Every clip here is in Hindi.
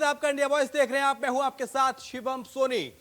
आपका इंडिया वॉइस देख रहे हैं आप, मैं हूं आपके साथ शिवम सोनी।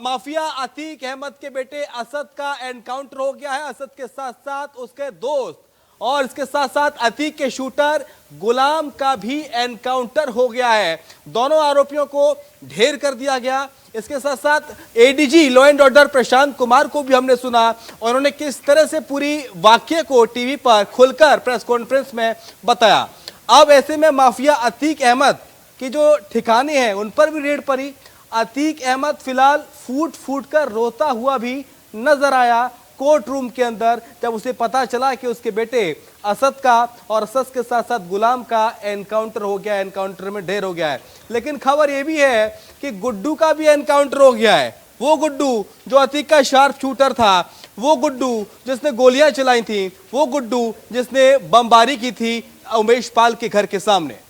माफिया अतीक अहमद के बेटे असद का एनकाउंटर हो गया है। असद के साथ साथ उसके दोस्त और इसके साथ साथ अतीक के शूटर गुलाम का भी एनकाउंटर हो गया है। दोनों आरोपियों को ढेर कर दिया गया। इसके साथ साथ ADG law and order Prashant Kumar को भी हमने सुना और उन्होंने किस तरह से पूरी वाकये को टीवी पर खुलकर प्रेस कॉन्फ्रेंस में बताया। अब ऐसे में माफिया अतीक अहमद की जो ठिकाने हैं उन पर भी रेड पड़ी। अतीक अहमद फिलहाल फूट फूट कर रोता हुआ भी नजर आया कोर्ट रूम के अंदर, जब उसे पता चला कि उसके बेटे असद का और असद के साथ साथ गुलाम का एनकाउंटर हो गया, एनकाउंटर में ढेर हो गया है। लेकिन खबर यह भी है कि गुड्डू का भी एनकाउंटर हो गया है। वो गुड्डू जो अतीक का शार्प शूटर था, वो गुड्डू जिसने गोलियां चलाई थी, वो गुड्डू जिसने बमबारी की थी उमेश पाल के घर के सामने।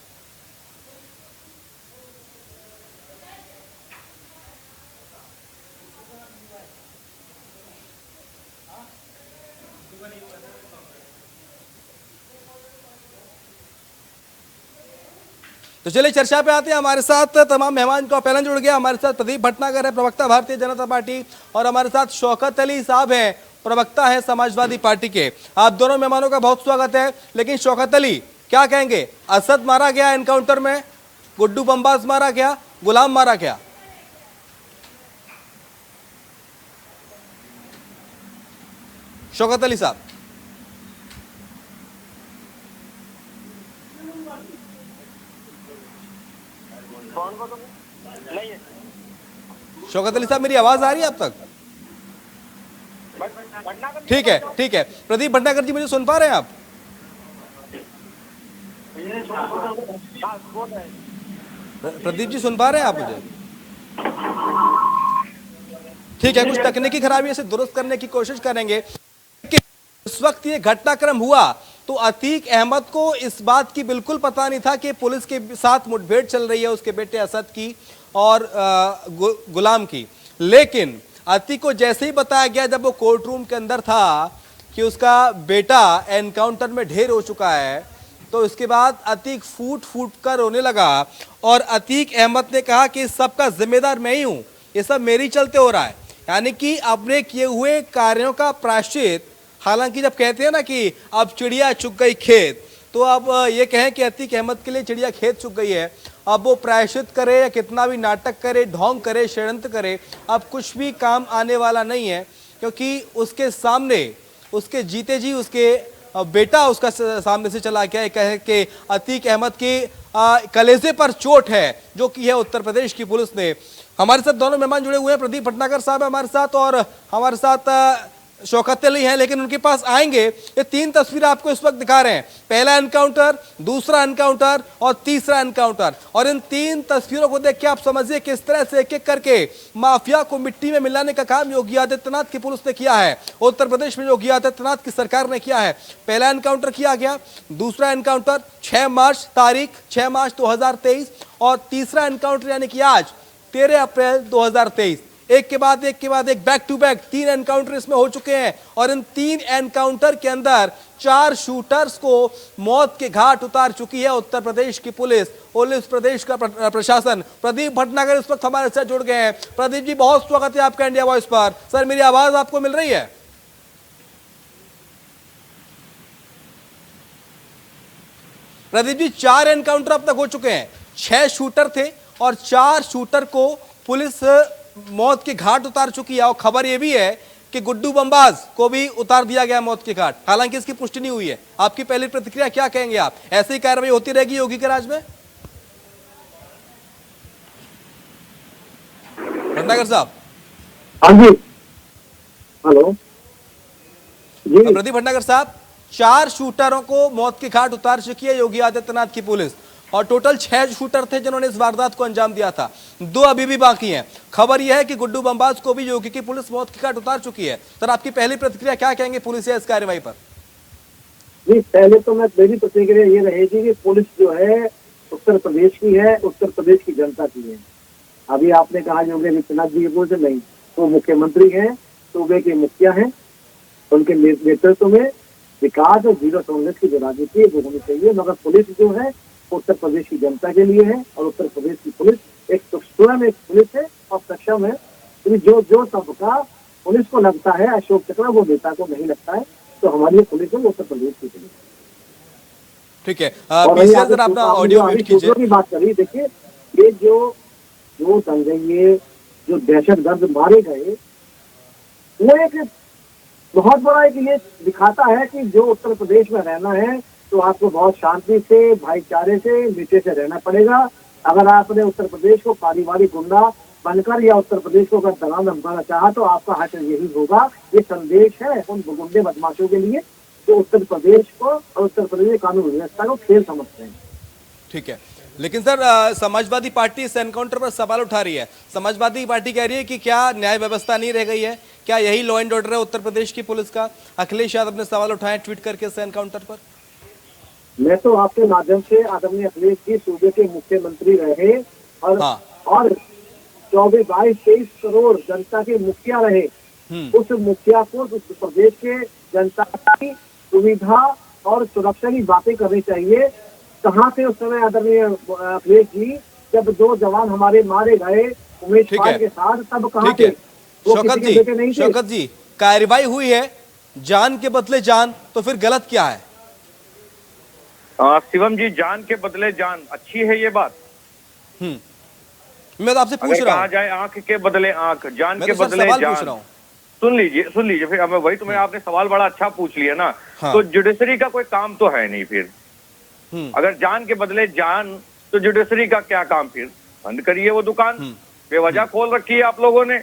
तो चलिए चर्चा पे आते हैं। हमारे साथ तमाम मेहमान का पहला जुड़ गया। हमारे साथ प्रदीप भटनागर है, प्रवक्ता भारतीय जनता पार्टी, और हमारे साथ शौकत अली साहब हैं, प्रवक्ता है समाजवादी पार्टी के। आप दोनों मेहमानों का बहुत स्वागत है। लेकिन शौकत अली, क्या कहेंगे? असद मारा गया एनकाउंटर में, गुड्डू बमबाज मारा गया, गुलाम मारा गया। शौकत अली साहब। शौकत अली साहब, मेरी आवाज आ रही है अब तक? ठीक है, ठीक है। प्रदीप भटनागर जी, मुझे सुन पा रहे हैं आप? प्रदीप जी, सुन पा रहे हैं आप मुझे? ठीक है, कुछ तकनीकी खराबी से दुरुस्त करने की कोशिश करेंगे। इस वक्त ये घटनाक्रम हुआ तो अतीक अहमद को इस बात की बिल्कुल पता नहीं था कि पुलिस के साथ मुठभेड़ चल रही है उसके बेटे असद की और गुलाम की। लेकिन अतीक को जैसे ही बताया गया, जब वो कोर्ट रूम के अंदर था, कि उसका बेटा एनकाउंटर में ढेर हो चुका है, तो इसके बाद अतीक फूट फूट कर रोने लगा। और अतीक अहमद ने कहा कि इस सब का जिम्मेदार मैं ही हूं, ये सब मेरी चलते हो रहा है। यानी कि अपने किए हुए कार्यों का प्रायश्चित। हालांकि जब कहते हैं ना कि अब चिड़िया चुग गई खेत, तो अब ये कहें कि अतीक अहमद के लिए चिड़िया खेत चुग गई है। अब वो प्रायश्चित करे या कितना भी नाटक करे, ढोंग करे, षड्यंत्र करे, अब कुछ भी काम आने वाला नहीं है। क्योंकि उसके सामने, उसके जीते जी उसके बेटा उसका सामने से चला गया। कहे कि अतीक अहमद के कलेजे पर चोट है जो की है उत्तर प्रदेश की पुलिस ने। हमारे साथ दोनों मेहमान जुड़े हुए हैं। प्रदीप भटनागर साहब हमारे साथ और हमारे साथ शौकत अली हैं, लेकिन उनके पास आएंगे। ये तीन तस्वीरें आपको इस वक्त दिखा रहे हैं, पहला एनकाउंटर, दूसरा एनकाउंटर और तीसरा एनकाउंटर। और इन तीन तस्वीरों को देख के आप समझिए किस तरह से एक एक करके माफिया को मिट्टी में मिलाने का काम योगी आदित्यनाथ की पुलिस ने किया है, उत्तर प्रदेश में योगी आदित्यनाथ की सरकार ने किया है। पहला एनकाउंटर किया गया, दूसरा एनकाउंटर 6 मार्च तारीख 6 मार्च 2023 और तीसरा एनकाउंटर यानी कि आज 13 अप्रैल 2023। एक के बाद एक बैक टू बैक 3 एनकाउंटर इसमें हो चुके हैं। और इन 3 एनकाउंटर के अंदर 4 शूटर्स को मौत के घाट उतार चुकी है उत्तर प्रदेश की पुलिस, प्रदेश का प्रशासन। प्रदीप भटनागर इस वक्त हमारे साथ जुड़ गए हैं। प्रदीप जी, बहुत स्वागत है आपका इंडिया वॉइस पर। सर, मेरी आवाज आपको मिल रही है? प्रदीप जी, 4 एनकाउंटर अब तक हो चुके हैं, 6 शूटर थे और 4 शूटर को पुलिस मौत के घाट उतार चुकी है। और खबर यह भी है कि गुड्डू बमबाज को भी उतार दिया गया मौत के घाट। हालांकि इसकी पुष्टि नहीं हुई है। आपकी पहली प्रतिक्रिया क्या कहेंगे आप? ऐसी ही कार्रवाई होती रहेगी योगी के राज में? भटनागर साहब। हाँ जी, हेलो जी। प्रदीप भटनागर साहब, 4 शूटरों को मौत के घाट उतार चुकी है योगी आदित्यनाथ की पुलिस और टोटल 6 शूटर थे जिन्होंने इस वारदात को अंजाम दिया था। 2 अभी भी बाकी हैं। खबर यह है कि गुड्डू बमबाज को भी योगी की पुलिस मौत के घाट उतार चुकी है। सर, आपकी पहली प्रतिक्रिया क्या कहेंगे पुलिस या इस कार्रवाई पर? जी, पहले तो मेरी प्रतिक्रिया ये रहेगी कि पुलिस जो है उत्तर प्रदेश की है, उत्तर प्रदेश की जनता की है। अभी आपने कहा योगी आदित्यनाथ जी बोलते नहीं, वो मुख्यमंत्री हैं, सूबे के मुखिया हैं, उनके नेतृत्व में विकास और जीरो टॉलरेंस की जो राजनीति है वो होनी चाहिए। मगर पुलिस जो है उत्तर प्रदेश की जनता के लिए है और उत्तर प्रदेश की पुलिस एक स्वयं एक पुलिस है और सक्षम है। तो जो जो तबका पुलिस को लगता है अशोक चक्र, वो नेता को नहीं लगता है। तो हमारी पुलिस है वो उत्तर प्रदेश की पुलिस। ठीक है, और पीसीआर सर अपना ऑडियो म्यूट कीजिए। की बात करिए, देखिए ये जो दंगइये जो दहशतगर्द मारे गए, वो एक बहुत बड़ा एक ये दिखाता है कि जो उत्तर प्रदेश में रहना है तो आपको बहुत शांति से, भाईचारे से, नीचे से रहना पड़ेगा। अगर आपने उत्तर प्रदेश को पारिवारिक गुंडा बनकर या उत्तर प्रदेश को अगर दंगा धमकाना चाहा तो आपका हट यही होगा। ये संदेश है उन गुंडे बदमाशों के लिए जो उत्तर प्रदेश को और उत्तर प्रदेश की कानून व्यवस्था को खेल समझते हैं। ठीक है, लेकिन सर समाजवादी पार्टी इस एनकाउंटर पर सवाल उठा रही है। समाजवादी पार्टी कह रही है कि क्या न्याय व्यवस्था नहीं रह गई है, क्या यही लॉ एंड ऑर्डर है उत्तर प्रदेश की पुलिस का। अखिलेश यादव ने सवाल उठाए ट्वीट करके इस एनकाउंटर पर। मैं तो आपके माध्यम से आदरणीय अखिलेश जी सूबे के मुख्यमंत्री रहे और हाँ। और 24, 22, 23 करोड़ जनता के मुखिया रहे। उस मुखिया को उस प्रदेश के जनता की सुविधा और सुरक्षा की बातें करनी चाहिए। कहाँ थे उस समय आदरणीय अखिलेश जी जब 2 जवान हमारे मारे गए उमेश पाल के साथ, तब कहाँ थे? शौकत जी, कार्रवाई हुई है जान के बदले जान, तो फिर गलत क्या है? शिवम जी, जान के बदले जान अच्छी है ये बात। मैं तो आपसे पूछ रहा हूँ, कहा जाए आंख के बदले आंख, जान के तो बदले जान। सुन लीजिए फिर हमें वही तुम्हें आपने सवाल बड़ा अच्छा पूछ लिया ना। हाँ। तो जुडिशरी का कोई काम तो है नहीं फिर। अगर जान के बदले जान तो जुडिशरी का क्या काम फिर? बंद करिए वो दुकान, बेवजह खोल रखी है आप लोगों ने।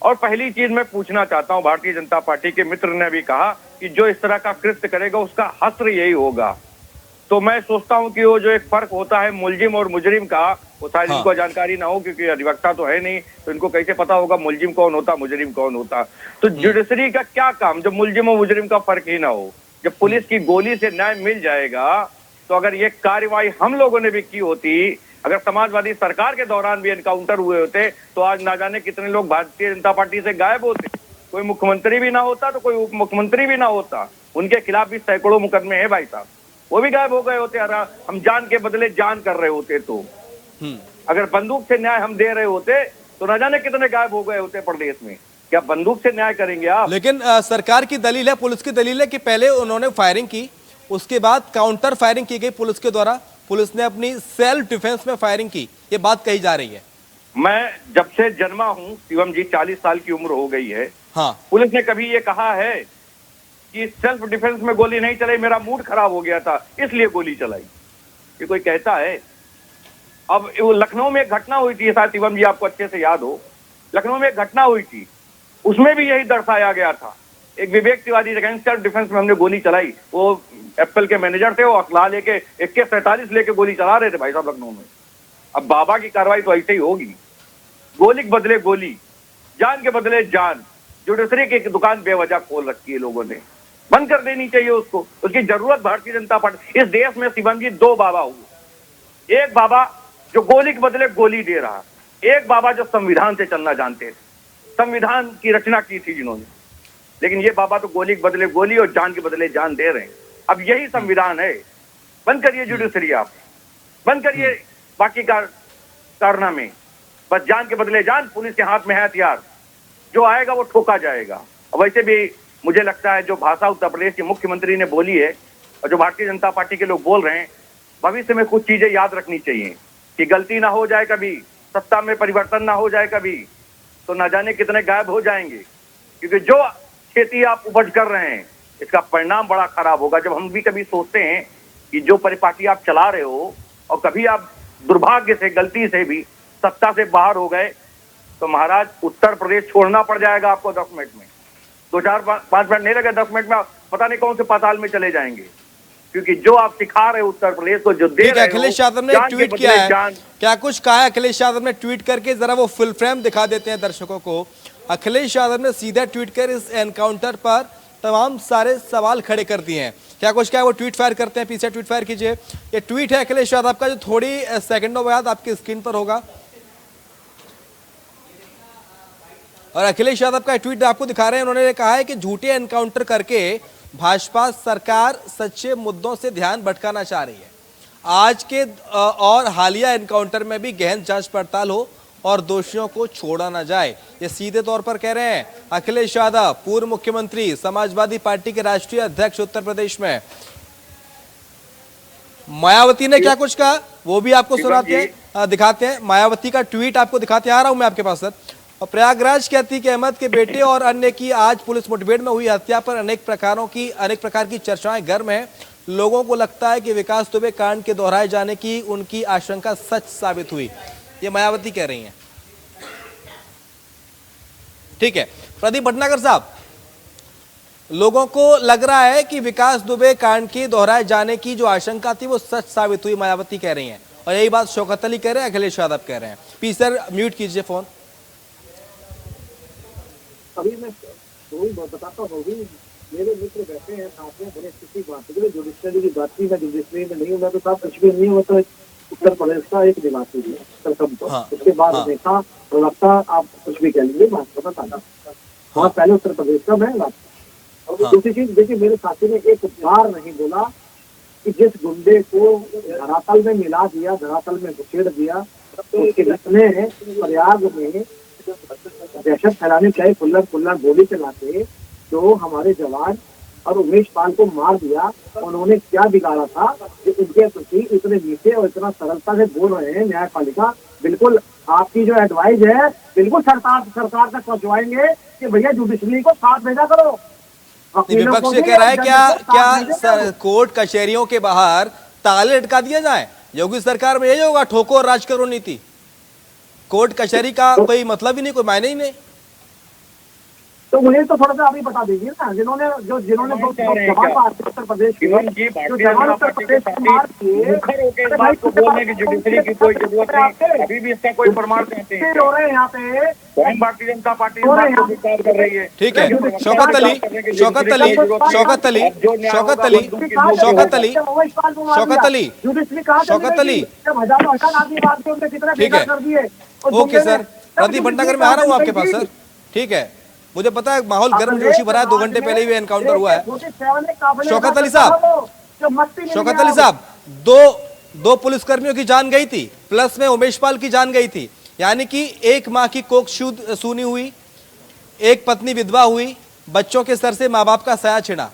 और पहली चीज मैं पूछना चाहता हूँ, भारतीय जनता पार्टी के मित्र ने भी कहा कि जो इस तरह का कृत्य करेगा उसका हश्र यही होगा। तो मैं सोचता हूं कि वो जो एक फर्क होता है मुलजिम और मुजरिम का, वो शायद इनको जानकारी ना हो क्योंकि अधिवक्ता तो है नहीं, तो इनको कैसे पता होगा मुलजिम कौन होता मुजरिम कौन होता। तो जुडिशरी का क्या काम जब मुलजिम और मुजरिम का फर्क ही ना हो? जब पुलिस की गोली से न्याय मिल जाएगा तो अगर ये कार्रवाई हम लोगों ने भी की होती, अगर समाजवादी सरकार के दौरान भी एनकाउंटर हुए होते तो आज ना जाने कितने लोग भारतीय जनता पार्टी से गायब होते। कोई मुख्यमंत्री भी ना होता तो कोई उप मुख्यमंत्री भी ना होता, उनके खिलाफ भी सैकड़ों मुकदमे हैं भाई साहब, वो भी गायब हो गए होते। हम जान के बदले जान कर रहे होते तो अगर बंदूक से न्याय हम दे रहे होते तो न जाने कितने गायब हो गए होते प्रदेश में। क्या बंदूक से न्याय करेंगे आप? लेकिन सरकार की दलील है, पुलिस की दलील है कि पहले उन्होंने फायरिंग की, उसके बाद काउंटर फायरिंग की गई पुलिस के द्वारा, पुलिस ने अपनी सेल्फ डिफेंस में फायरिंग की, ये बात कही जा रही है। मैं जब से जन्मा हूं शिवम जी, 40 साल की उम्र हो गई है। हाँ। पुलिस ने कभी ये कहा है कि सेल्फ डिफेंस में गोली नहीं चलाई, मेरा मूड खराब हो गया था इसलिए गोली चलाई? ये कोई कहता है? अब वो लखनऊ में एक घटना हुई थी, शायद शिवम जी आपको अच्छे से याद हो, लखनऊ में एक घटना हुई थी, उसमें भी यही दर्शाया गया था। एक Vivek Tiwari against self defence में हमने गोली चलाई। वो एप्पल के मैनेजर थे, वो अखला लेके AK-47 लेके गोली चला रहे थे भाई साहब लखनऊ में। अब बाबा की कार्रवाई तो ऐसे ही होगी, गोली के बदले गोली, जान के बदले जान। जुडिशरी की दुकान बेवजह खोल रखी है लोगों ने, बंद कर देनी चाहिए उसको। उसकी जरूरत भारतीय जनता पार्टी, इस देश में शिवम जी 2 बाबा हुए, एक बाबा जो गोली के बदले गोली दे रहा, एक बाबा जो संविधान से चलना जानते थे, संविधान की रचना की थी जिन्होंने। लेकिन ये बाबा तो गोली के बदले गोली और जान के बदले जान दे रहे हैं। अब यही संविधान है। बंद करिए जुडिशरी, आप बंद करिए बाकी का कारनामे, बस जान के बदले जान। पुलिस के हाथ में है हथियार, जो आएगा वो ठोका जाएगा। वैसे भी मुझे लगता है जो भाषा उत्तर प्रदेश के मुख्यमंत्री ने बोली है और जो भारतीय जनता पार्टी के लोग बोल रहे हैं, भविष्य में कुछ चीजें याद रखनी चाहिए कि गलती ना हो जाए कभी, सत्ता में परिवर्तन ना हो जाए कभी, तो ना जाने कितने गायब हो जाएंगे। क्योंकि जो खेती आप उपज कर रहे हैं इसका परिणाम बड़ा खराब होगा। जब हम भी कभी सोचते हैं कि जो परिपाटी आप चला रहे हो और कभी आप दुर्भाग्य से गलती से भी सत्ता से बाहर हो गए तो महाराज उत्तर प्रदेश छोड़ना पड़ जाएगा आपको 10 मिनट में। 2-4-5 मिनट नहीं लगे, 10 मिनट में पता नहीं कौन से पाताल में चले जाएंगे। क्योंकि जो आप सिखा रहे हो उत्तर प्रदेश को, जो दे रहे हो। अखिलेश यादव ने ट्वीट किया है, क्या कुछ कहा है अखिलेश यादव ने ट्वीट करके? जरा वो फुल फ्रेम दिखा देते हैं दर्शकों को। अखिलेश यादव ने सीधा ट्वीट कर इस एनकाउंटर पर तमाम सारे सवाल खड़े कर दिए हैं। क्या कुछ क्या है वो ट्वीट फायर करते हैं, पीछे ट्वीट फायर कीजिए। ये ट्वीट है अखिलेश यादव का जो थोड़ी सेकंडों बाद आपकी स्क्रीन पर होगा। और अखिलेश यादव का ट्वीट आपको दिखा रहे हैं। उन्होंने कहा है कि झूठे एनकाउंटर करके भाजपा सरकार सच्चे मुद्दों से ध्यान भटकाना चाह रही है। आज के और हालिया एनकाउंटर में भी गहन जांच पड़ताल हो और दोषियों को छोड़ा ना जाए, ये सीधे तौर पर कह रहे हैं अखिलेश यादव, पूर्व मुख्यमंत्री, समाजवादी पार्टी के राष्ट्रीय अध्यक्ष उत्तर प्रदेश में। मायावती ने क्या कुछ कहा वो भी आपको सुनाते हैं, दिखाते हैं। मायावती का ट्वीट आपको दिखाते आ रहा हूं मैं आपके पास सर। और प्रयागराज के अतीक अहमद के बेटे और अन्य की आज पुलिस मुठभेड़ में हुई हत्या पर अनेक प्रकार की चर्चाएं गर्म है। लोगों को लगता है कि विकास दुबे कांड के दोहराए जाने की उनकी आशंका सच साबित हुई, ये मायावती कह रही हैं। ठीक है प्रदीप भटनागर साहब, लोगों को लग रहा है कि विकास दुबे कांड के दोहराए जाने की जो आशंका थी वो सच साबित हुई, मायावती कह रही हैं। और यही बात शौकत अली कह रहे हैं, अखिलेश यादव कह रहे हैं। पी सर म्यूट कीजिए फोन। अभी मैं बताता हूँ, मेरे मित्र बैठे हैं साथ में, बड़े किसी बात के लिए जुडिशरी की बात की, मैं जुडिशरी में नहीं हूँ, मैं तो साथ कुछ भी नहीं हूँ, तो उत्तर प्रदेश का एक निवासी है सरकम तो। हाँ, उसके बाद हाँ, देखा तो लगता आप कुछ भी कह लीजिए, मैं आपको बताता वहाँ पहले उत्तर प्रदेश का मैं बात। और दूसरी चीज देखिए, मेरे साथी ने एक बार नहीं बोला कि जिस गुंडे को धरातल में मिला दिया, धरातल में घुसेड़ दिया, तो उसके घटने प्रयाग में दहशत फैलाने चाहे कुल्लर गोली चलाते जो हमारे जवान और उमेश पाल को मार दिया, उन्होंने क्या बिगाड़ा था कि उनके प्रति इतने मीठे और इतना सरलता से बोल रहे हैं। न्यायपालिका बिल्कुल आपकी जो एडवाइस है बिल्कुल सरकार तक पहुंचवाएंगे कि भैया जुडिशरी को साथ भेजा करो। विपक्ष कह रहा है क्या कोर्ट कचहरियों के बाहर ताले लटका दिए जाए? योगी सरकार में यही होगा, ठोको और राज करो नीति। कोर्ट कचहरी का कोई मतलब ही नहीं, कोई मायने ही नहीं। तो मुझे तो थोड़ा सा अभी बता दीजिए ना, जिन्होंने उत्तर प्रदेश के जो जवान उत्तर प्रदेश को मार अभी भी इसका कोई प्रमाण देते हैं हो रहे हैं यहाँ पे, भारतीय जनता पार्टी स्वीकार कर रही है। ठीक है शौकत अली ठीक है। ओके सर, प्रदीप भटनागर में आ रहा हूँ आपके पास सर। ठीक है, मुझे पता है माहौल गर्म जोशी भरा है, 2 घंटे पहले ही एनकाउंटर हुआ है। शौकत अली साहब, दो पुलिसकर्मियों की जान गई थी, प्लस में उमेश पाल की जान गई थी, यानी कि एक मां की कोख सूनी हुई, एक पत्नी विधवा हुई, बच्चों के सर से माँ बाप का साया छिड़ा।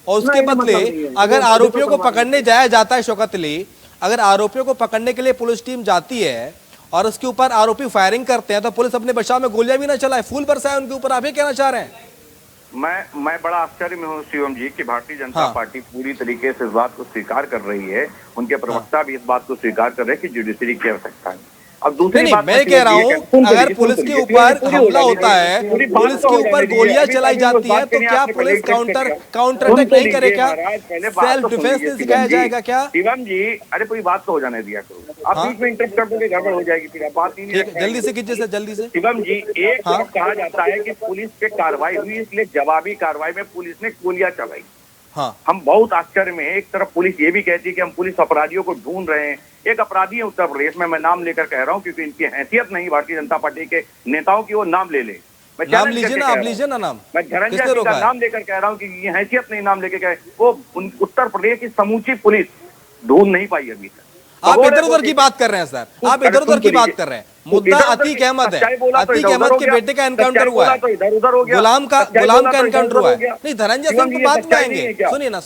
और उसके बदले अगर आरोपियों को पकड़ने जाया जाता है, शौकत अली, अगर आरोपियों को पकड़ने के लिए पुलिस टीम जाती है और उसके ऊपर आरोपी फायरिंग करते हैं तो पुलिस अपने बचाव में गोलियां भी ना चलाए, फूल बरसाए उनके ऊपर, आप ये कहना चाह रहे हैं? मैं बड़ा आश्चर्य में हूँ शिवम जी कि भारतीय जनता पार्टी पूरी तरीके से इस बात को स्वीकार कर रही है, उनके प्रवक्ता भी इस बात को स्वीकार कर रहे हैं कि जुडिशरी की आवश्यकता है। अब दूसरी बात मैं कह रहा हूँ, अगर पुलिस के ऊपर हमला होता है, पुलिस के ऊपर गोलियां चलाई जाती है, तो क्या पुलिस काउंटर अटैक नहीं करे? क्या सेल्फ डिफेंस नहीं सिखाया जाएगा क्या? शिवम जी, अरे पूरी बात तो हो जाने दिया करो, आप बीच में इंटरप्ट कर दोगे, गड़बड़ हो जाएगी, फिर बात ही नहीं। जल्दी से कीजिए सर, जल्दी से। शिवम जी, एक कहा जाता है कि पुलिस पे कार्रवाई हुई, इसलिए जवाबी कार्रवाई में पुलिस ने गोलियां चलाई। हाँ, हम बहुत आश्चर्य में, एक तरफ पुलिस ये भी कहती है कि हम पुलिस अपराधियों को ढूंढ रहे हैं। एक अपराधी है उत्तर प्रदेश में, मैं नाम लेकर कह रहा हूं क्योंकि इनकी हैसियत नहीं भारतीय जनता पार्टी के नेताओं की, वो नाम ले ले, नाम लीजिए ना, आप लीजिए ना नाम। मैं धनंजय सिंह का नाम लेकर कह रहा हूं कि ये हैसियत नहीं नाम लेकर कहे, वो उत्तर प्रदेश की समूची पुलिस ढूंढ नहीं पाई अभी तक। आप इधर उधर की बात कर रहे हैं सर, आप इधर उधर की बात कर रहे हैं। मुद्दा अतीक अहमद है, अतीक अहमद के बेटे का एनकाउंटर हुआ है, गुलाम का एनकाउंटर हुआ है। नहीं, धनंजय सिंह तो बाद में आएंगे, सुनिए ना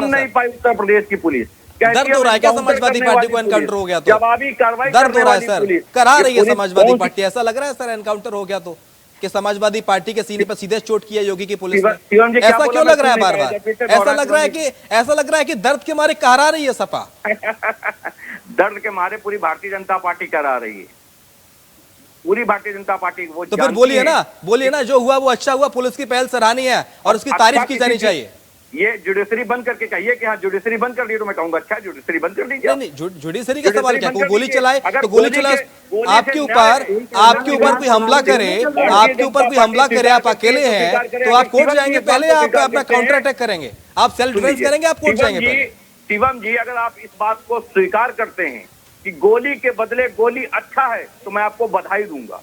नहीं पाई उत्तर प्रदेश की पुलिस। दर्द हो रहा है क्या समाजवादी पार्टी को एनकाउंटर हो गया तो? जवाबी कार्रवाई दर्द हो रहा है सर, करा रही है समाजवादी पार्टी, ऐसा लग रहा है सर एनकाउंटर हो गया तो, कि समाजवादी पार्टी के सीने पर सीधे चोट किया योगी की पुलिस ने। ऐसा क्यों लग रहा है बार बार? ऐसा लग रहा है कि दर्द के मारे करा रही है सपा। दर्द के मारे पूरी भारतीय जनता पार्टी करा रही है, पूरी भारतीय जनता पार्टी। वो तो फिर बोलिए ना, जो हुआ वो अच्छा हुआ, पुलिस की पहल सराहनीय है और उसकी तारीफ की जानी चाहिए। ये जुडिशरी बंद करके कहिए कि हाँ जुडिशरी बंद कर दी, तो मैं कहूंगा अच्छा जुडिशरी बंद कर दीजिए। नहीं, जुडिशरी का सवाल क्या, गोली चलाए तो गोली चलाए, आपके ऊपर कोई हमला करे, आप अकेले हैं तो आप कोर्ट जाएंगे पहले, आप अपना काउंटर अटैक करेंगे, आप सेल्फ डिफेंस करेंगे, आप कोर्ट जाएंगे पहले। शिवम जी, अगर आप इस बात को स्वीकार करते हैं कि गोली के बदले गोली अच्छा है, तो मैं आपको बधाई दूंगा,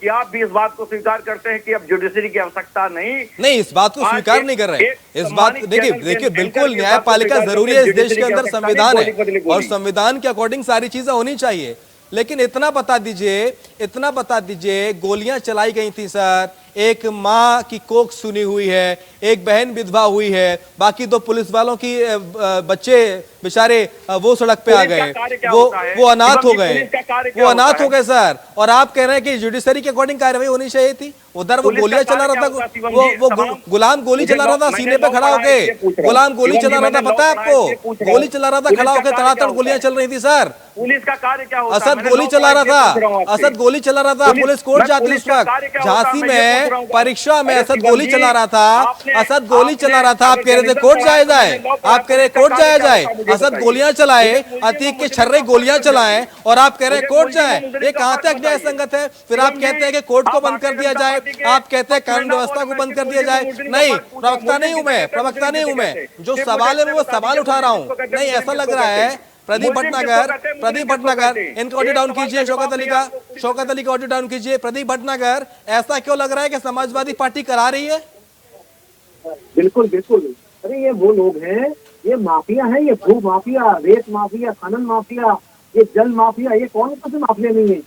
कि आप भी इस बात को स्वीकार करते हैं कि अब जुडिशरी की आवश्यकता नहीं। इस बात को स्वीकार नहीं कर रहे। इस बात देखिए बिल्कुल न्यायपालिका जरूरी है इस देश के अंदर, संविधान है और संविधान के अकॉर्डिंग सारी चीजें होनी चाहिए। लेकिन इतना बता दीजिए गोलियां चलाई गई थी सर, एक माँ की कोख सुनी हुई है, एक बहन विधवा हुई है, बाकी दो पुलिस वालों की बच्चे बेचारे वो सड़क पे आ गए, वो अनाथ हो गए सर। और आप कह रहे हैं कि जुडिशरी के अकॉर्डिंग कार्रवाई होनी चाहिए थी। उधर वो गोलियां चला रहा था, वो गुलाम गोली चला रहा था सीने पे खड़ा होके, गुलाम गोली चला रहा था, पता है आपको? गोली चला रहा था खड़ा होकर, तड़ातड़ गोलियां चल रही थी सर। पुलिस का कार्य क्या होता है? असद गोली चला रहा था, पुलिस कोर्ट जाती उस वक्त झांसी में परीक्षा में असद गोली चला रहा था, आप कह रहे थे कोर्ट जाया जाए, असद गोलियां चलाए, अतीक के छर्रे गोलियां चलाए और आप कह रहे हैं कोर्ट जाए। ये कहां तक न्याय संगत है? फिर आप कहते हैं कि कोर्ट को बंद कर दिया जाए, आप कहते हैं कानून व्यवस्था को बंद कर दिया जाए। नहीं, प्रवक्ता नहीं हूं मैं, जो सवाल है वो सवाल उठा रहा हूं। नहीं, ऐसा लग रहा है प्रदीप भटनागर इनका ऑडियो डाउन कीजिए, शौकत अली का ऑडियो डाउन कीजिए। प्रदीप भटनागर, ऐसा क्यों लग रहा है कि समाजवादी पार्टी करा रही है? बिल्कुल बिल्कुल। अरे ये वो लोग हैं, ये माफिया है, ये भू माफिया, रेत माफिया, खनन माफिया, ये जल माफिया, ये कौन सा माफिया नहीं है?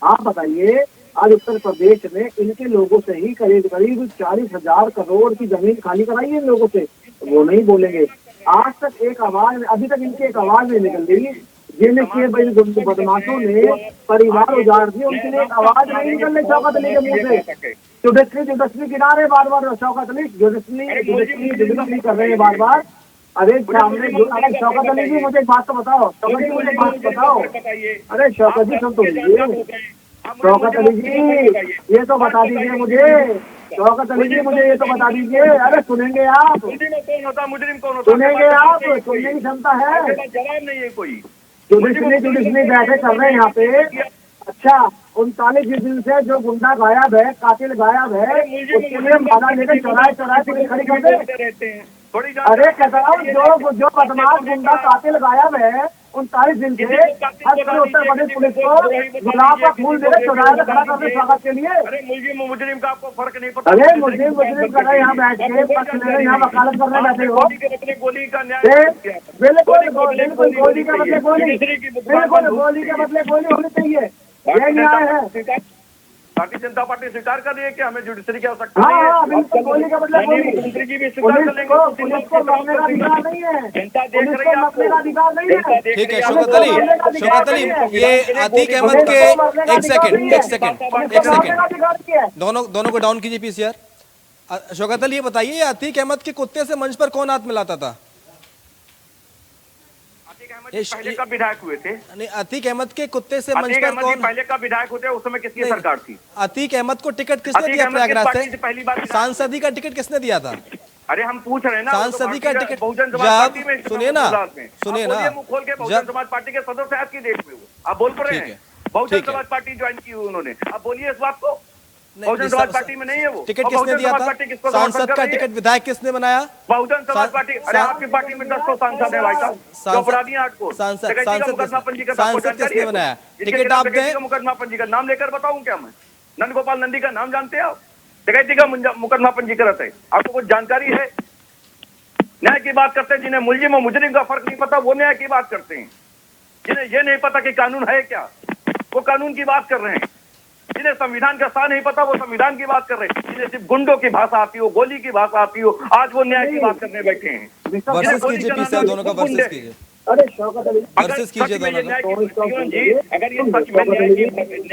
आप बताइए, आज उत्तर प्रदेश में इनके लोगों से ही करीब 40,000 करोड़ की जमीन खाली कराई है इन लोगों से, वो नहीं बोलेंगे। आज तक एक आवाज, अभी तक इनकी एक आवाज नहीं निकल रही। जिनके बदमाशों ने परिवार उजाड़ दिए, उनके लिए एक आवाज नहीं निकल रही शौकत अली के मुंह से। जुडिशरी गिरा रहे बार बार शौकत अली, जुडिशरी कर रहे हैं बार बार। अरे सामने शौकत अली जी, मुझे एक बात तो बताओ, अरे शौकत जी सुन तो लीजिए, शौकत अली जी ये तो बता दीजिए मुझे, शौकत अली जी मुझे ये तो बता दीजिए। अरे सुनेंगे आप? मुजरिम कौन होता? सुनेंगे आप? सुनने की क्षमता है? जवाब नहीं है कोई। जुडिशरी बैठे कर रहे हैं यहाँ पे। अच्छा, 39 दिन से जो गुंडा गायब है, कातिल गायब है, उसके लिए माला लेकर चौराहे पे खड़ी कर दे। अरे कहता हूँ, जो बदमाश गुंडा कातिल गायब है 39 दिन से, उत्तर प्रदेश पुलिस को गुलाब का फूल देकर चौराहे पे खड़ा करते स्वागत के लिए। अरे मुजरिम का आपको फर्क नहीं पता? अरे मुजरिम कर रहे यहाँ बैठ के, पक्ष ले रहे, यहाँ वकालत करने बैठे हो। गोली का न्याय, बिल्कुल गोली के बदले गोली, बिल्कुल गोली के बदले गोली होनी चाहिए, ये न्याय है। भारतीय जनता पार्टी स्वीकार कर रही है कि हमें जुडिशरी की आवश्यकता नहीं है। बिल्कुल गोली का मतलब मुख्यमंत्री जी भी स्वीकार कर लेंगे। पुलिस को मारने का अधिकार नहीं है, जनता देख रही है, मारने का अधिकार नहीं है। ठीक है शौकत अली, ये अतीक अहमद के एक सेकंड, दोनों को डाउन कीजिए पीसीआर। शौकत अली ये बताइए, अतीक अहमद के कुत्ते से मंच पर कौन हाथ मिलाता था? पहले कब विधायक हुए थे? नहीं, अतीक अहमद के कुत्ते से मंच पर कौन? पहले कब विधायक होते? उस समय किसकी सरकार थी? अतीक अहमद को टिकट किसने दिया प्रयागराज से? पहली बार सांसदी का टिकट किसने दिया था? अरे हम पूछ रहे हैं ना, सांसदी का टिकट, बहुजन समाज पार्टी में, सुनिए ना, मुंह खोल के बहुजन समाज पार्टी के सदस्य आज की डेट में आप बोल रहे हैं बहुजन समाज पार्टी ज्वाइन की उन्होंने, आप बोलिए इस बात को। बहुजन समाज पार्टी में नहीं है वो। टिकट किसने दिया था? सांसद का टिकट विधायक किसने बनाया? बहुजन समाज पार्टी। अरे आपकी पार्टी में 10 सांसद है भाई साहब, जो अपराधी हैं आठ को। सांसद किसने बनाया? टिकट आप दें, मुकदमा पंजीकरण नाम लेकर बताऊं क्या मैं? नंद गोपाल नंदी का नाम जानते हैं आप? डकैती का मुकदमा पंजीकरण है, आपको कुछ जानकारी है? न्याय की बात करते हैं, जिन्हें मुलजिम और मुजरिम का फर्क नहीं पता वो न्याय की बात करते हैं। जिन्हें ये नहीं पता कि कानून है क्या, वो कानून की बात कर रहे हैं। जिन्हें संविधान का स्थान नहीं पता वो संविधान की बात कर रहे हैं। जिन्हें सिर्फ गुंडों की भाषा आती हो, गोली की भाषा आती हो, आज वो न्याय की बात करने बैठे हैं। वर्सेस कीजिए पीसीआर, दोनों का वर्सेस कीजिए। अरे शौकत अली, वर्सेस कीजिए दोनों का। अगर ये सच में न्याय की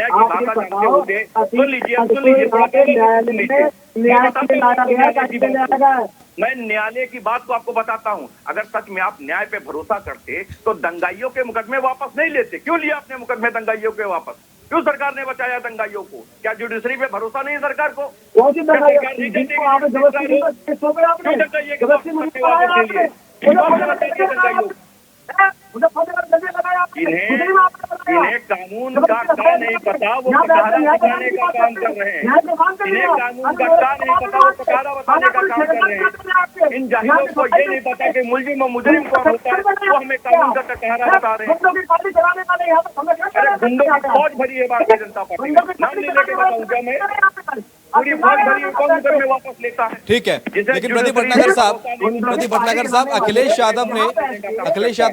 भाषा जानते होते, सुन लीजिए मैं न्यायालय की बात को आपको बताता हूं। अगर सच में आप न्याय पे भरोसा करते तो दंगाइयों के मुकदमे वापस नहीं लेते। क्यों लिया आपने मुकदमे दंगाइयों के वापस? क्यों सरकार ने बचाया दंगाइयों को? क्या जुडिशरी पे भरोसा नहीं है सरकार को? इन्हें कानून का नहीं पता, वो पकारा बताने का काम कर रहे हैं। इन्हें कानून का नहीं पता, वो पकारा बताने का काम कर रहे हैं। इन जाहिलों को ये नहीं पता कि मुलजिम और मुजरिम कौन होता है, वो हमें कानून का पकारा बता रहे हैं। अरे गुंडों की फौज भरी है भारतीय जनता पार्टी, नाम नहीं लेके बताऊंगा मैं, पूरी फौज भरी है, कौन उधर में वापस लेता है। ठीक है, लेकिन प्रदीप भटनागर साहब अखिलेश यादव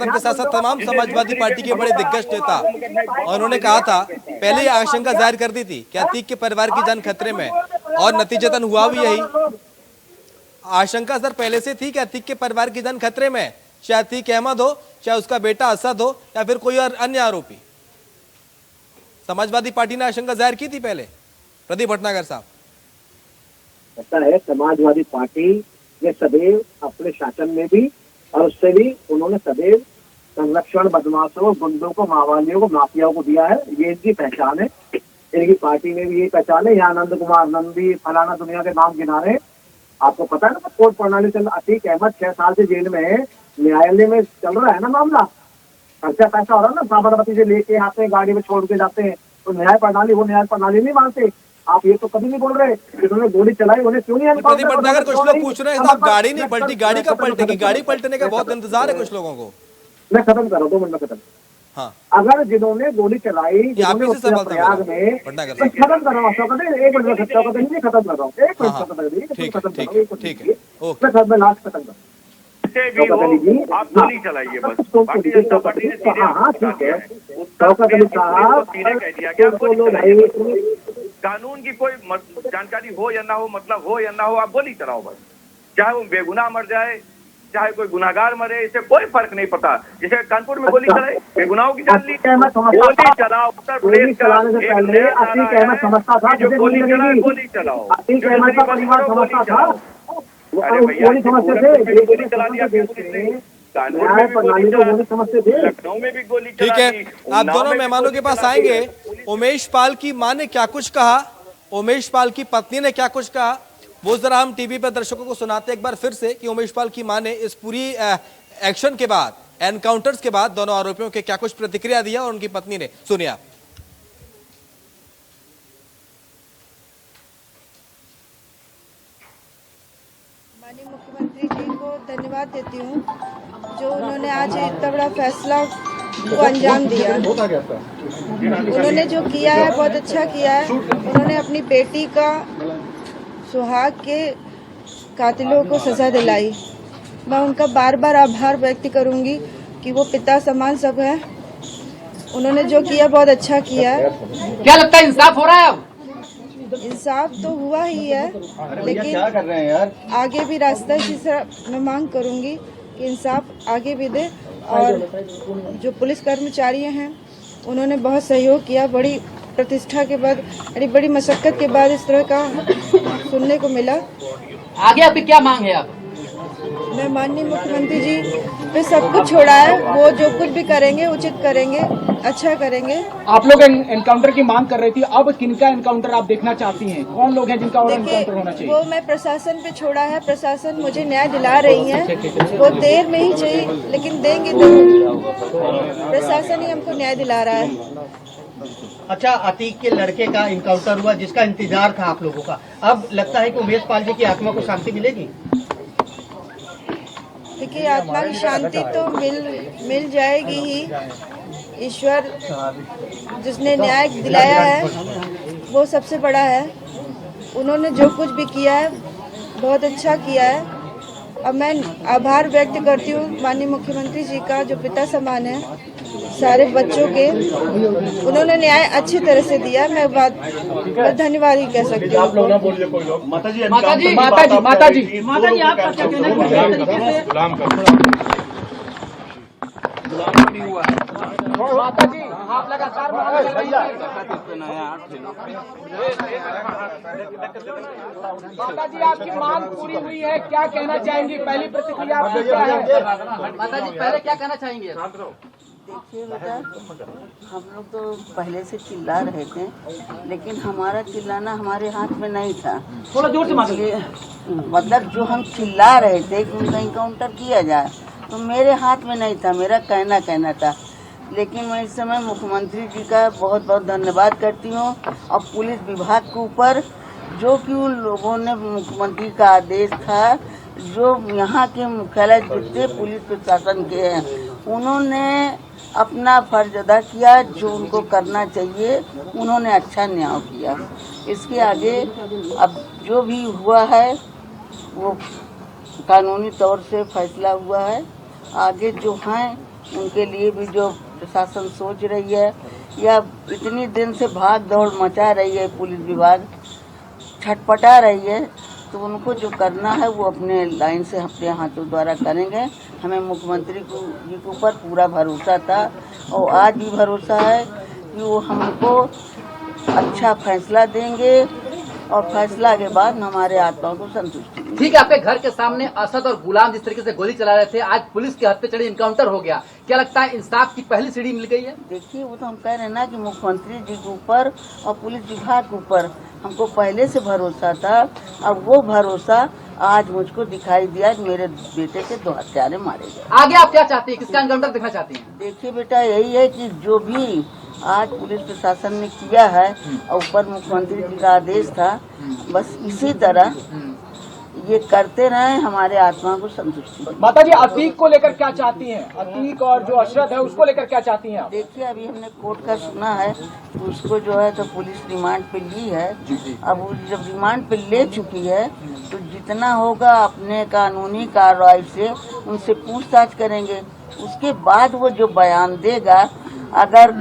के साथ साथ तमाम समाजवादी पार्टी के बड़े दिग्गज नेता, और उन्होंने कहा था, पहले ही आशंका जाहिर कर दी थी कि अतीक के परिवार की जान खतरे में, और नतीजतन हुआ भी यही। आशंका सर पहले से थी कि अतीक के परिवार की जान खतरे में, चाहे अतीक अहमद हो, चाहे उसका बेटा असद हो, या फिर कोई और अन्य आरोपी। समाजवादी पार्टी ने आशंका जाहिर की थी पहले, प्रदीप भटनागर साहब। ऐसा है, समाजवादी पार्टी ने सदैव अपने शासन में भी और उससे भी उन्होंने सदैव संरक्षण बदमाशों, गुंडों को, मावालियों को, माफियाओं को दिया है। ये इनकी पहचान है, इनकी पार्टी में भी ये पहचान है। यहाँ नंद कुमार नंदी फलाना दुनिया के नाम गिना रहे। आपको पता है ना, कोर्ट प्रणाली चल, अतीक अहमद 6 साल से जेल में है, न्यायालय में चल रहा है ना मामला, खर्चा पैसा हो रहा है ना, साबरमती से लेके आते हैं, गाड़ी में छोड़ के जाते हैं, तो न्याय प्रणाली, वो न्याय प्रणाली नहीं मानते। आप ये तो कभी नहीं बोल रहे, जिन्होंने गोली चलाई उन्हें क्यों नहीं? प्रदीप भटनागर, कुछ लोग पूछ रहे हैं साहब, गाड़ी नहीं पलटी, गाड़ी कब पलटेगी? गाड़ी पलटने का बहुत इंतजार है कुछ लोगों को। मैं खत्म कर रहा हूँ, 2 मिनट में खत्म। हाँ, अगर जिन्होंने गोली चलाई जिन्होंने प्रयाग में, खत्म कर रहा हूँ, 1 मिनट में खत्म कर रहा हूँ, 1 मिनट खत्म कर रहा हूँ, मैं लास्ट खत्म कर। आप गोली चलाइए बस, भारतीय जनता पार्टी ने हाँ ठीक है, कानून की कोई जानकारी हो या ना हो, मतलब हो या ना हो, आप गोली चलाओ बस, चाहे वो बेगुनाह मर जाए, चाहे कोई गुनाहगार मरे, इससे कोई फर्क नहीं पड़ता। जैसे कानपुर में गोली चलाई, बेगुनाहों की जान ली, गोली चलाओ। उत्तर प्रदेश का चलाने से पहले अतीक अहमद समझता था जो गोली चलाओ, गोली चलाओ। अतीक अहमद का परिवार समझता था, अरे भैया गोली चला दिया पुलिस ने, लखनऊ में भी गोली ठीक है, आप दोनों मेहमानों के पास आएंगे। उमेश पाल की मां ने क्या कुछ कहा, उमेश पाल की पत्नी ने क्या कुछ कहा, वो जरा हम टीवी पर दर्शकों को सुनाते एक बार फिर से कि उमेश पाल की मां ने इस पूरी एक्शन के बाद, एनकाउंटर्स के बाद दोनों आरोपियों के क्या कुछ प्रतिक्रिया दिया और उनकी पत्नी ने। सुनिए आप। माननीय मुख्यमंत्री जी को धन्यवाद देती हूँ जो उन्होंने आज इतना बड़ा फैसला को अंजाम दिया। उन्होंने जो किया है बहुत अच्छा किया है। उन्होंने अपनी बेटी का, सुहाग के कातिलों को सजा दिलाई। मैं उनका बार बार आभार व्यक्त करूंगी कि वो पिता समान सब है। उन्होंने जो किया बहुत अच्छा किया है। क्या लगता है इंसाफ हो रहा है अब? इंसाफ तो हुआ ही है, लेकिन क्या कर रहे हैं यार, आगे भी रास्ता इसी तरह मैं मांग करूंगी कि इंसाफ आगे भी दे। और जो पुलिस कर्मचारी हैं उन्होंने बहुत सहयोग किया। बड़ी प्रतिष्ठा के बाद, बड़ी मशक्कत के बाद इस तरह का सुनने को मिला। आगे अभी क्या मांग है आप? मैं माननीय मुख्यमंत्री जी पे सब कुछ छोड़ा है, वो जो कुछ भी करेंगे उचित करेंगे, अच्छा करेंगे। आप लोग एनकाउंटर की मांग कर रही थी, अब किनका एनकाउंटर आप देखना चाहती हैं? कौन लोग हैं जिनका और एनकाउंटर होना चाहिए? वो मैं प्रशासन पे छोड़ा है, प्रशासन मुझे न्याय दिला रही है। वो देर में ही चाहिए लेकिन देंगे तो। प्रशासन ही हमको न्याय दिला रहा है। अच्छा, अतीक के लड़के का इनकाउंटर हुआ जिसका इंतजार था आप लोगों का, अब लगता है कि उमेश पाल जी की आत्मा को शांति मिलेगी? देखिए, आत्मा की शांति तो मिल जाएगी ही। ईश्वर जिसने न्याय दिलाया है वो सबसे बड़ा है। उन्होंने जो कुछ भी किया है बहुत अच्छा किया है। अब मैं आभार व्यक्त करती हूँ माननीय मुख्यमंत्री जी का, जो पिता समान है सारे बच्चों के। उन्होंने न्याय अच्छी तरह से दिया। मैं बात धन्यवाद ही कह सकती हूँ। माताजी आपका क्या कहना है? माताजी आप लगातार माताजी आपकी मांग पूरी हुई है, क्या कहना चाहेंगी? पहली प्रतिक्रिया आपकी क्या है? माताजी पहले क्या कहना चाहेंगे? देखिए बेटा, हम लोग तो पहले से चिल्ला रहे थे, लेकिन हमारा चिल्लाना हमारे हाथ में नहीं था। थोड़ा जोर से माताजी। मतलब जो हम चिल्ला रहे थे कि उनका इनकाउंटर किया जाए, तो मेरे हाथ में नहीं था। मेरा कहना था लेकिन मैं इस समय मुख्यमंत्री जी का बहुत बहुत धन्यवाद करती हूँ और पुलिस विभाग के ऊपर, जो कि उन लोगों ने, मुख्यमंत्री का आदेश था, जो यहाँ के मुख्यालय जितने पुलिस प्रशासन के हैं उन्होंने अपना फर्ज अदा किया, जो उनको करना चाहिए उन्होंने अच्छा न्याय किया। इसके आगे अब जो भी हुआ है वो कानूनी तौर से फैसला हुआ है। आगे जो हैं उनके लिए भी जो प्रशासन सोच रही है, या इतनी दिन से भाग दौड़ मचा रही है, पुलिस विभाग छटपटा रही है, तो उनको जो करना है वो अपने लाइन से अपने हाथों द्वारा करेंगे। हमें मुख्यमंत्री जी के ऊपर पूरा भरोसा था और आज भी भरोसा है कि वो हमको अच्छा फैसला देंगे और फैसला के बाद हमारे आत्मा को संतुष्टि मिलेगी। ठीक है, आपके घर के सामने असद और गुलाम जिस तरीके से गोली चला रहे थे, आज पुलिस के हाथ पे चढ़ी इनकाउंटर हो गया, क्या लगता है इंसाफ की पहली सीढ़ी मिल गई है? देखिए, वो तो हम कह रहे हैं ना कि मुख्यमंत्री जी के ऊपर और पुलिस विभाग के ऊपर हमको पहले से भरोसा था। अब वो भरोसा आज मुझको दिखाई दिया कि मेरे बेटे के 2 हत्यारे मारे गए। आगे आप क्या चाहती हैं, किसका एनकाउंटर देखना चाहती हैं? देखिए बेटा, यही है कि जो भी आज पुलिस प्रशासन ने किया है और ऊपर मुख्यमंत्री जी का आदेश था, बस इसी तरह ये करते रहे, हमारे आत्मा को संतुष्टि। माता जी, अतीक को लेकर क्या चाहती हैं? अतीक और जो अशरत है उसको लेकर क्या चाहती हैं आप? देखिए, अभी हमने कोर्ट का सुना है, तो उसको जो है तो पुलिस रिमांड पे ली है। अब वो जब रिमांड पे ले चुकी है तो जितना होगा अपने कानूनी कार्रवाई से उनसे पूछताछ करेंगे। उसके बाद वो जो बयान देगा, अगर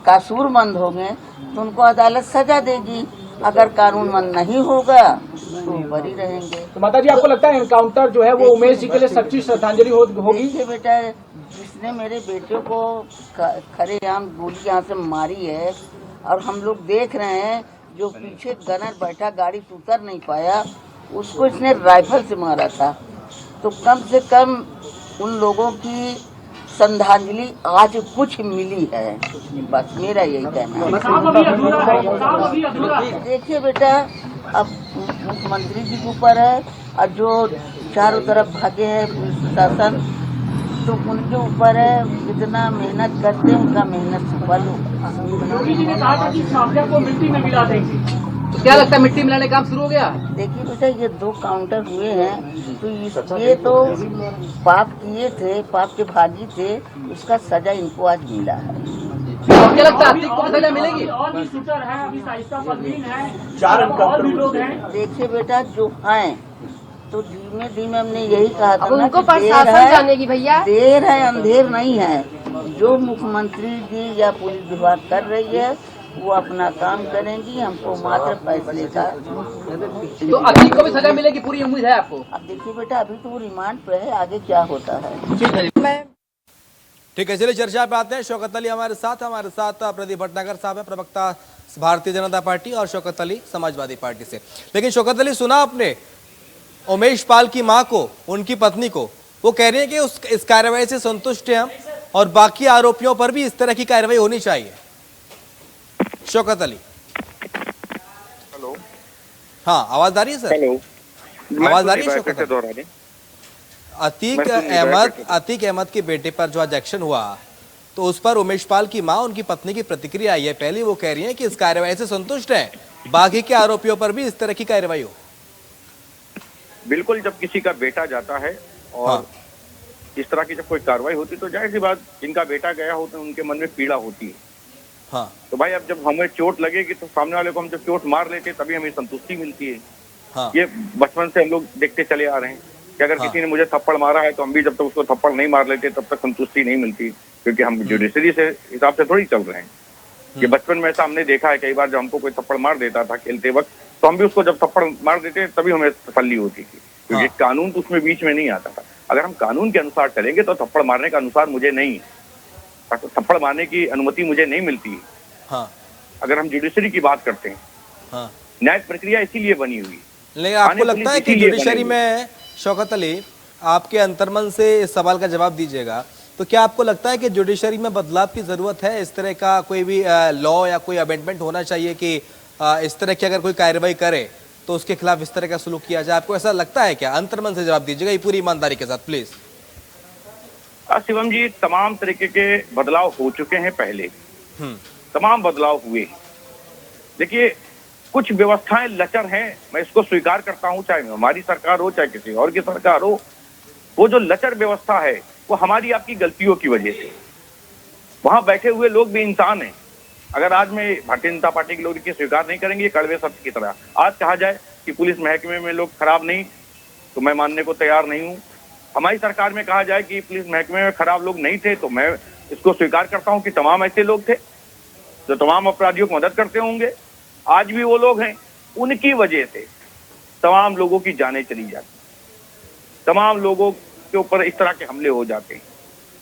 कसूरमंद होंगे तो उनको अदालत सजा देगी, अगर कानूनमंद नहीं होगा तो बरी रहेंगे। तो माता जी, आपको लगता है एनकाउंटर जो है वो उमेश जी के लिए सच्ची श्रद्धांजलि होगी? देखिए बेटा, जिसने मेरे बेटे को खरेआम गोली यहाँ से मारी है और हम लोग देख रहे हैं, जो पीछे गनर बैठा गाड़ी से उतर नहीं पाया, उसको इसने राइफल से मारा था। तो कम से कम उन लोगों की श्रद्धांजलि आज कुछ मिली है, बस मेरा यही कहना है। देखिए बेटा, अब मुख्यमंत्री जी के ऊपर है और जो चारों तरफ भागे हैं पुलिस प्रशासन, तो उनके ऊपर है। जितना मेहनत करते हैं उनका मेहनत सफल होगा। योगी जी ने कहा था कि माफिया को मिट्टी में मिला देंगे, तो क्या लगता है मिट्टी मिलाने का काम शुरू हो गया? देखिए बेटा, ये 2 काउंटर हुए हैं, तो ये तो पाप किए थे, पाप के भागी थे, उसका सजा इनको आज मिला है। और क्या लगता है अतीक को सजा मिलेगी? और भी शूटर है, अभी साइस्ता परवीन है, 4 और भी लोग हैं। देखिए बेटा, जो हैं तो धीमे धीमे हमने यही कहा था ना, उनको कि देर प्रशासन है, जानेगी भैया। देर है अंधेर नहीं है। जो मुख्यमंत्री जी या पुलिस विभाग कर रही है वो अपना काम करेंगी, हमको मात्र फैसले का। तो अतीक को भी सजा मिलेगी, पूरी उम्मीद है आपको? अब देखिए बेटा, अभी तो वो रिमांड पे है, आगे क्या होता है। ठीक है, चलिए चर्चा पे आते हैं। शौकत अली हमारे साथ प्रदीप भटनागर साहब है, प्रवक्ता भारतीय जनता पार्टी, और शौकत अली समाजवादी पार्टी से। लेकिन शौकत अली, सुना आपने उमेश पाल की मां को, उनकी पत्नी को, वो कह रही है कि इस कार्रवाई से संतुष्ट हैं हम और बाकी आरोपियों पर भी इस तरह की कार्रवाई होनी चाहिए। शौकत अली, हेलो, हाँ, आवाज आ रही है सर? हेलो, आवाज आ रही है शौकत अली? दोहरा दें। अतीक अहमद के बेटे पर जो आज एक्शन हुआ, तो उस पर उमेश पाल की मां, उनकी पत्नी की प्रतिक्रिया आई है। पहले वो कह रही हैं कि इस कार्रवाई से संतुष्ट हैं, बाकी के आरोपियों पर भी इस तरह की कार्रवाई हो। बिल्कुल, जब किसी का बेटा जाता है और हाँ। इस तरह की जब कोई कार्रवाई होती तो जाहिर सी बात, जिनका बेटा गया हो तो उनके मन में पीड़ा होती है। हाँ। तो भाई, अब जब हमें चोट लगेगी तो सामने वाले को हम जब चोट मार लेते तभी हमें संतुष्टि मिलती है। हाँ। ये बचपन से हम लोग देखते चले आ रहे हैं कि अगर हाँ। किसी ने मुझे थप्पड़ मारा है तो हम भी जब तक उसको थप्पड़ नहीं मार लेते तब तक संतुष्टि नहीं मिलती, क्योंकि हम जुडिशरी से हिसाब से थोड़ी चल रहे हैं। ये बचपन में ऐसा हमने देखा है, कई बार जब हमको कोई थप्पड़ मार देता था खेलते वक्त, तो हम भी उसको जब थप्पड़ मार देते तभी हमें तसल्ली होती थी, क्योंकि कानून तो उसमें बीच में नहीं आता था। अगर हम कानून के अनुसार चलेंगे तो थप्पड़ मारने का अनुसार मुझे नहीं, थप्पड़ मारने की अनुमति मुझे नहीं मिलती है। हाँ। अगर हम जुडिशरी की बात करते हैं, हाँ। न्यायिक प्रक्रिया इसीलिए बनी हुई। लेकिन आपको लगता है कि जुडिशरी में, शौकत अली, आपके अंतर्मन से इस सवाल का जवाब दीजिएगा, तो क्या आपको लगता है कि जुडिशरी में बदलाव की जरूरत है? इस तरह का कोई भी लॉ या कोई अमेंडमेंट होना चाहिए कि इस तरह की अगर कोई कार्रवाई करे तो उसके खिलाफ इस तरह का सलूक किया जाए? आपको ऐसा लगता है क्या? अंतर्मन से जवाब दीजिएगा, ये पूरी ईमानदारी के साथ प्लीज। शिवम जी, तमाम तरीके के बदलाव हो चुके हैं पहले, तमाम बदलाव हुए। देखिए, कुछ व्यवस्थाएं लचर हैं, मैं इसको स्वीकार करता हूं, चाहे हमारी सरकार हो चाहे किसी और की सरकार हो। वो जो लचर व्यवस्था है वो हमारी आपकी गलतियों की वजह से। वहां बैठे हुए लोग भी इंसान हैं। अगर आज में भारतीय जनता पार्टी के लोग इसकी स्वीकार नहीं करेंगे, कड़वे सत्य की तरह आज कहा जाए कि पुलिस महकमे में लोग खराब नहीं, तो मैं मानने को तैयार नहीं हूं। हमारी सरकार में कहा जाए कि पुलिस महकमे में खराब लोग नहीं थे, तो मैं इसको स्वीकार करता हूं कि तमाम ऐसे लोग थे जो तमाम अपराधियों को मदद करते होंगे। आज भी वो लोग हैं, उनकी वजह से तमाम लोगों की जानें चली जाती, तमाम लोगों के ऊपर इस तरह के हमले हो जाते हैं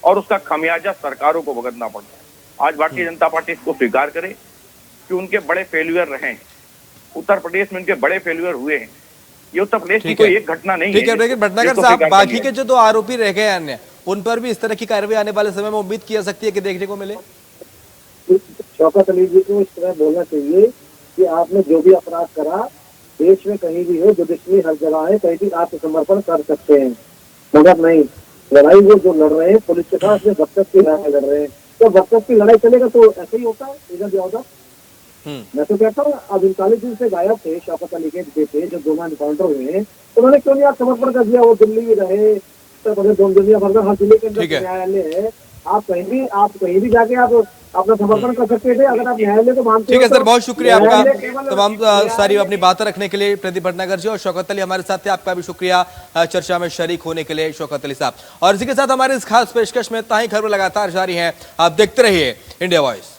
और उसका खमियाजा सरकारों को भुगतना पड़ता है। आज भारतीय जनता पार्टी इसको स्वीकार करे कि उनके बड़े फेल्यूर रहे हैं, उत्तर प्रदेश में उनके बड़े फेल्यूर हुए हैं। ये उत्तर प्रदेश की कोई एक घटना नहीं है। ठीक है, लेकिन भटनागर साहब, बाकी के जो 2 आरोपी रह गए अन्य, उन पर भी इस तरह की कार्रवाई आने वाले समय में उम्मीद की जा सकती है कि देखने को मिले? शौकत अली जी को इस तरह बोलना चाहिए कि आपने जो भी अपराध करा, देश में कहीं भी हो, जुडिशरी हर जगह है, कहीं भी आत्मसमर्पण कर सकते हैं, मगर नहीं, लड़ाई वो जो लड़ रहे हैं पुलिस के साथ, बख्तक की लड़ाई लड़ रहे हैं। तो बख्तक की लड़ाई चलेगा तो ऐसे ही होता है, इधर उधर। मैं तो कहता हूँ, अब 39 दिन से गायब थे शौकत अली के बेटे, जो दोनों एनकाउंटर हुए हैं, तो उन्होंने क्यों नहीं आत्मसमर्पण कर दिया? वो दिल्ली रहे, दुनिया भर में, हर दिल्ली के अंदर न्यायालय है, आप कहीं भी जाके आप अपना समर्पण कर सकते थे, अगर आप न्यायालय को मानते। ठीक है सर, बहुत शुक्रिया आपका तमाम सारी अपनी बातें रखने के लिए प्रदीप भटनागर जी, और शौकत अली हमारे साथ थे। आपका भी शुक्रिया चर्चा में शरीक होने के लिए शौकत अली साहब। और इसी के साथ हमारे इस खास पेशकश में इतना ही, खबर लगातार जारी है, आप देखते रहिए इंडिया वॉइस।